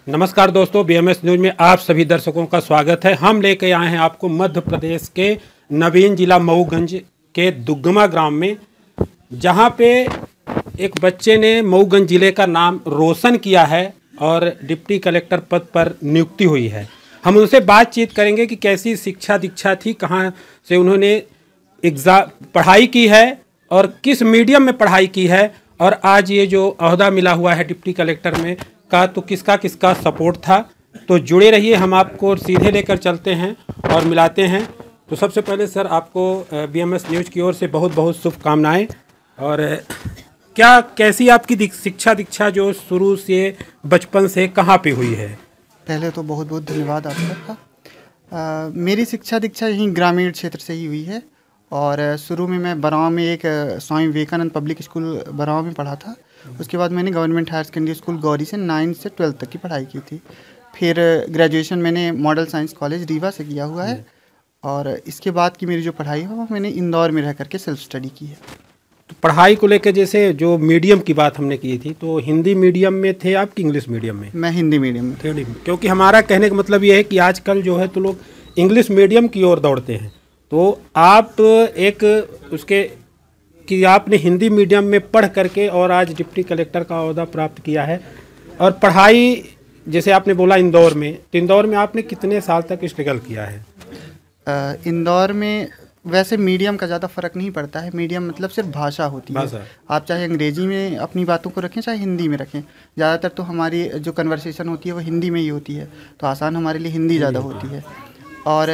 नमस्कार दोस्तों, BMS news में आप सभी दर्शकों का स्वागत है। हम लेके आए हैं आपको मध्य प्रदेश के नवीन जिला मऊगंज के दुग्गमा ग्राम में, जहां पे एक बच्चे ने मऊगंज जिले का नाम रोशन किया है और डिप्टी कलेक्टर पद पर नियुक्ति हुई है। हम उनसे बातचीत करेंगे कि कैसी शिक्षा दीक्षा थी, कहाँ से उन्होंने पढ़ाई की है और किस मीडियम में पढ़ाई की है, और आज ये जो ओहदा मिला हुआ है डिप्टी कलेक्टर में का तो किसका किसका सपोर्ट था। तो जुड़े रहिए, हम आपको सीधे लेकर चलते हैं और मिलाते हैं। तो सबसे पहले सर, आपको बीएमएस न्यूज़ की ओर से बहुत बहुत शुभकामनाएं। और कैसी आपकी शिक्षा दीक्षा जो शुरू से बचपन से कहाँ पे हुई है? पहले तो बहुत बहुत धन्यवाद आपका। मेरी शिक्षा दीक्षा यहीं ग्रामीण क्षेत्र से ही हुई है और शुरू में मैं बराव में एक स्वामी विवेकानंद पब्लिक स्कूल बराव में पढ़ा था। उसके बाद मैंने government higher secondary school Gauri से 9 से 12 तक की पढ़ाई की थी। फिर ग्रेजुएशन मैंने मॉडल साइंस कॉलेज रीवा से किया हुआ है और इसके बाद की मेरी जो पढ़ाई है वो मैंने इंदौर में रह करके सेल्फ स्टडी की है। तो पढ़ाई को लेकर जैसे जो मीडियम की बात हमने की थी, तो हिंदी मीडियम में थे आप कि इंग्लिश मीडियम में? मैं हिंदी मीडियम में थे। क्योंकि हमारा कहने का मतलब ये है कि आजकल जो है तो लोग इंग्लिश मीडियम की ओर दौड़ते हैं। तो आप एक उसके कि आपने हिंदी मीडियम में पढ़ करके और आज डिप्टी कलेक्टर का ओहदा प्राप्त किया है। और पढ़ाई जैसे आपने बोला इंदौर में, तो इंदौर में आपने कितने साल तक स्ट्रगल किया है? इंदौर में वैसे मीडियम का ज़्यादा फ़र्क नहीं पड़ता है। मीडियम मतलब सिर्फ भाषा होती है। आप चाहे अंग्रेजी में अपनी बातों को रखें चाहे हिंदी में रखें, ज़्यादातर तो हमारी जो कन्वर्सेशन होती है वो हिंदी में ही होती है, तो आसान हमारे लिए हिंदी ज़्यादा होती है। और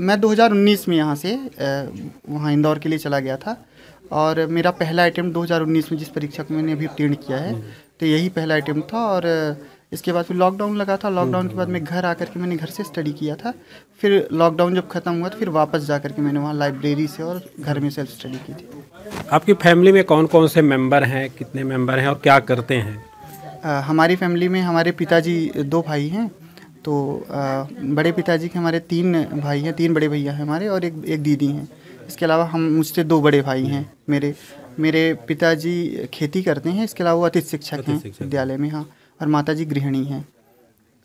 मैं 2019 में यहाँ से वहाँ इंदौर के लिए चला गया था और मेरा पहला अटेम्प्ट 2019 में जिस परीक्षा को मैंने अभी उत्तीर्ण किया है तो यही पहला अटेम्प्ट था। और इसके बाद फिर लॉकडाउन लगा था। लॉकडाउन के बाद मैं घर आकर के मैंने घर से स्टडी किया था। फिर लॉकडाउन जब ख़त्म हुआ तो फिर वापस जा कर के मैंने वहाँ लाइब्रेरी से और घर में सेल्फ स्टडी की थी। आपकी फैमिली में कौन कौन से मेंबर हैं, कितने मेंबर हैं और क्या करते हैं? हमारी फैमिली में हमारे पिताजी 2 भाई हैं। तो बड़े पिताजी के हमारे 3 भाई हैं, 3 बड़े भैया हैं हमारे और एक दीदी हैं। इसके अलावा हम मुझसे 2 बड़े भाई हैं। मेरे पिताजी खेती करते हैं, इसके अलावा अतिथि शिक्षक हैं विद्यालय में। हाँ, और माताजी गृहिणी हैं।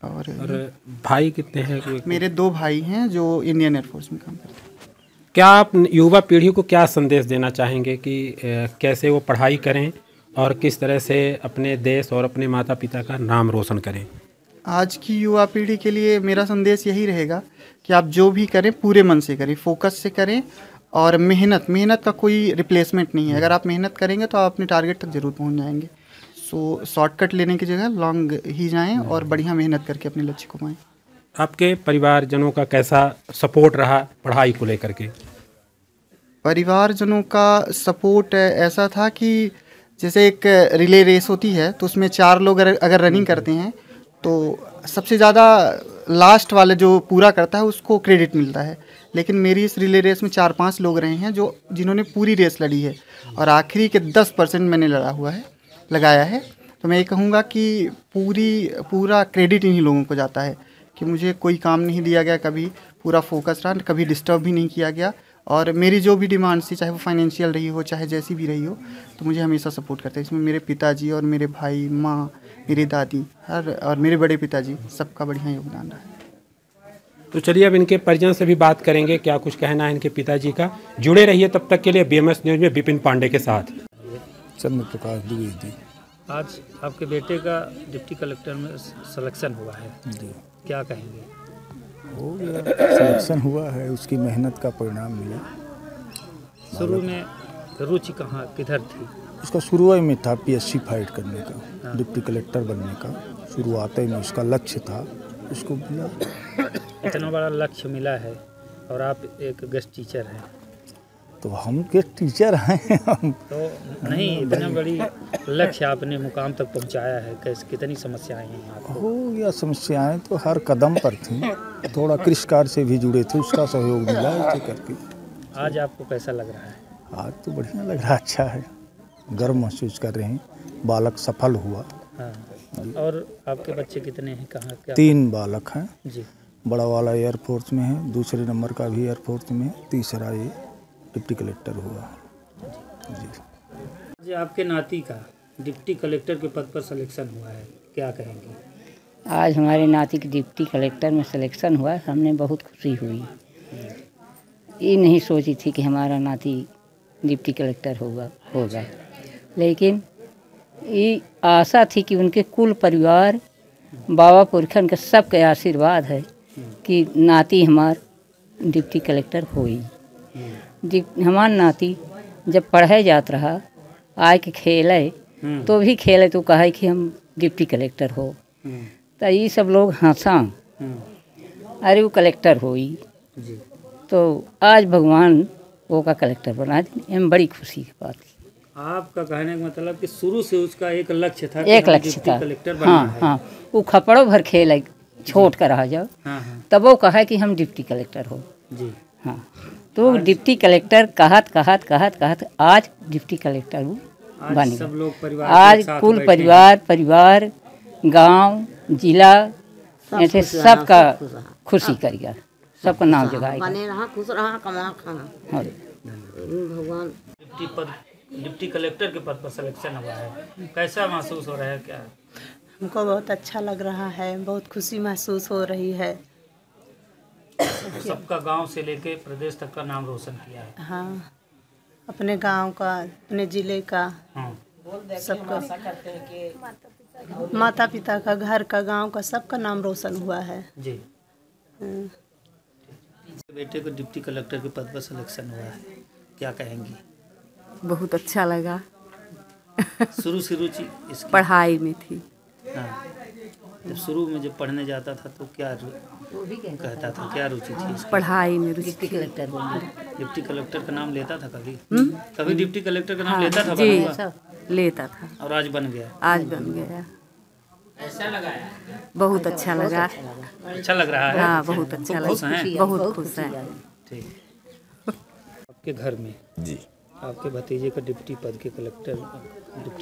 और भाई कितने हैं? मेरे 2 भाई हैं जो इंडियन एयरफोर्स में काम करते हैं। क्या आप युवा पीढ़ी को क्या संदेश देना चाहेंगे कि कैसे वो पढ़ाई करें और किस तरह से अपने देश और अपने माता पिता का नाम रोशन करें? आज की युवा पीढ़ी के लिए मेरा संदेश यही रहेगा कि आप जो भी करें पूरे मन से करें, फोकस से करें और मेहनत का कोई रिप्लेसमेंट नहीं है। अगर आप मेहनत करेंगे तो आप अपने टारगेट तक ज़रूर पहुंच जाएंगे। सो शॉर्टकट लेने की जगह लॉन्ग ही जाएं और बढ़िया मेहनत करके अपने लक्ष्य को पाएं। आपके परिवारजनों का कैसा सपोर्ट रहा पढ़ाई को लेकर के? परिवारजनों का सपोर्ट ऐसा था कि जैसे एक रिले रेस होती है तो उसमें 4 लोग अगर रनिंग करते हैं तो सबसे ज़्यादा लास्ट वाले जो पूरा करता है उसको क्रेडिट मिलता है। लेकिन मेरी इस रिले रेस में 4-5 लोग रहे हैं जिन्होंने पूरी रेस लड़ी है और आखिरी के 10% मैंने लगाया है। तो मैं ये कहूँगा कि पूरा क्रेडिट इन्हीं लोगों को जाता है कि मुझे कोई काम नहीं दिया गया, कभी पूरा फोकस रहा, कभी डिस्टर्ब भी नहीं किया गया। और मेरी जो भी डिमांड्स थी, चाहे वो फाइनेंशियल रही हो चाहे जैसी भी रही हो, तो मुझे हमेशा सपोर्ट करते हैं। इसमें मेरे पिताजी और मेरे भाई, माँ, मेरी दादी और मेरे बड़े पिताजी, सबका बढ़िया योगदान रहा है। तो चलिए अब इनके परिजन से भी बात करेंगे, क्या कुछ कहना है इनके पिताजी का। जुड़े रहिए तब तक के लिए बीएमएस न्यूज में विपिन पांडे के साथ। चंद्र प्रकाश द्विवेदी। आज आपके बेटे का डिप्टी कलेक्टर में सिलेक्शन हुआ है, क्या कहेंगे? हो गया, सिलेक्शन हुआ है, उसकी मेहनत का परिणाम मिला। शुरू में रुचि किधर थी? उसका शुरुआत में था पीएससी फाइट करने का, डिप्टी कलेक्टर बनने का। शुरुआत में उसका लक्ष्य था, उसको मिला। इतना बड़ा लक्ष्य मिला है और आप एक गेस्ट टीचर हैं। तो हम गेस्ट टीचर हैं तो नहीं, इतना बड़ी लक्ष्य आपने मुकाम तक पहुंचाया है, कितनी समस्याएं हैं आपको? हो गया, समस्याएं तो हर कदम पर थी। थोड़ा कृषि कार्य से भी जुड़े थे, उसका सहयोग मिला ऐसे करके। आज आपको कैसा लग रहा है? आज तो बढ़िया लग रहा है, अच्छा है, गर्व महसूस कर रहे हैं। बालक सफल हुआ। हाँ। और आपके बच्चे कितने हैं, कहाँ क्या? 3 बालक हैं जी। बड़ा वाला एयरफोर्स में है, दूसरे नंबर का भी एयरफोर्स में, तीसरा ये डिप्टी कलेक्टर हुआ। जी। आपके नाती का डिप्टी कलेक्टर के पद पर सिलेक्शन हुआ है, क्या कहेंगे? आज हमारे नाती के डिप्टी कलेक्टर में सिलेक्शन हुआ, हमने बहुत खुशी हुई। ये नहीं सोची थी कि हमारा नाती डिप्टी कलेक्टर होगा, लेकिन ये आशा थी कि उनके कुल परिवार बाबा पुरखन के सबके आशीर्वाद है कि नाती हमार डिप्टी कलेक्टर हुई। हमार नाती जब पढ़े जात रहा, आए के खेले तो भी खेले तो कहे कि हम डिप्टी कलेक्टर हो, तो ये सब लोग हंसा, अरे वो कलेक्टर हुई। तो आज भगवान वो का कलेक्टर बना, एम बड़ी खुशी की बात है। आपका कहने का मतलब कि शुरू से उसका एक लक्ष्य था, एक लक्ष्य था, कलेक्टर बनना हाँ है। हाँ, वो खपड़ों भर खेल छोट कर रहा जाओ, हाँ हाँ तब वो कहा कि हम डिप्टी कलेक्टर हो जी। हाँ, तो डिप्टी कलेक्टर कहत आज डिप्टी कलेक्टर वो आज बन सब गया। लोग परिवार आज के साथ कुल बैठे हैं। परिवार गांव जिला ऐसे सबका खुशी करिए, सबका नाम जगाएगा। बने रहा, खुश रहा, कमा खाना। हाँ। भगवान डिप्टी कलेक्टर के पद पर सिलेक्शन हुआ है, कैसा महसूस हो रहा है? क्या हमको बहुत अच्छा लग रहा है, बहुत खुशी महसूस हो रही है। सबका गांव से लेके प्रदेश तक का नाम रोशन किया है। हाँ, अपने गांव का, अपने जिले का, हाँ। सबका, माता पिता का, घर का, गांव का, सबका नाम रोशन हुआ है जी। बेटे को डिप्टी कलेक्टर के पद पर सिलेक्शन हुआ है, क्या कहेंगी? बहुत अच्छा लगा। शुरू से रुचि इसकी पढ़ाई में थी। हाँ, जब शुरू में जब पढ़ने जाता था तो क्या कहता था, क्या रुचि थी इसकी? पढ़ाई में रुचि थी। डिप्टी कलेक्टर का नाम लेता था कभी डिप्टी कलेक्टर का नाम लेता था? जी, बना हुआ? लेता था। और आज बन गया? आज बन गया। बहुत अच्छा लगा। अच्छा लग रहा है? हाँ, बहुत अच्छा खूब खुश लगा, हैं? बहुत खुश है। ठीक। आपके घर में जी आपके भतीजे का डिप्टी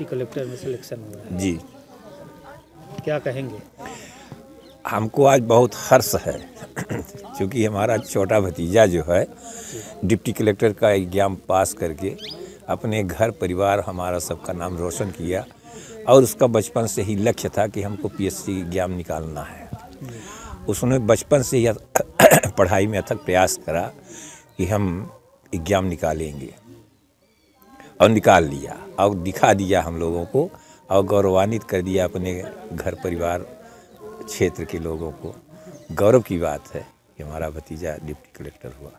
कलेक्टर में सिलेक्शन हुआ है जी, क्या कहेंगे? हमको आज बहुत हर्ष है क्योंकि हमारा छोटा भतीजा जो है डिप्टी कलेक्टर का एग्जाम पास करके अपने घर परिवार हमारा सबका नाम रोशन किया, और उसका बचपन से ही लक्ष्य था कि हमको पीएससी एग्जाम निकालना है। उसने बचपन से ही पढ़ाई में अथक प्रयास करा कि हम एग्जाम निकालेंगे, और निकाल लिया और दिखा दिया हम लोगों को, और गौरवान्वित कर दिया अपने घर परिवार क्षेत्र के लोगों को। गौरव की बात है कि हमारा भतीजा डिप्टी कलेक्टर हुआ।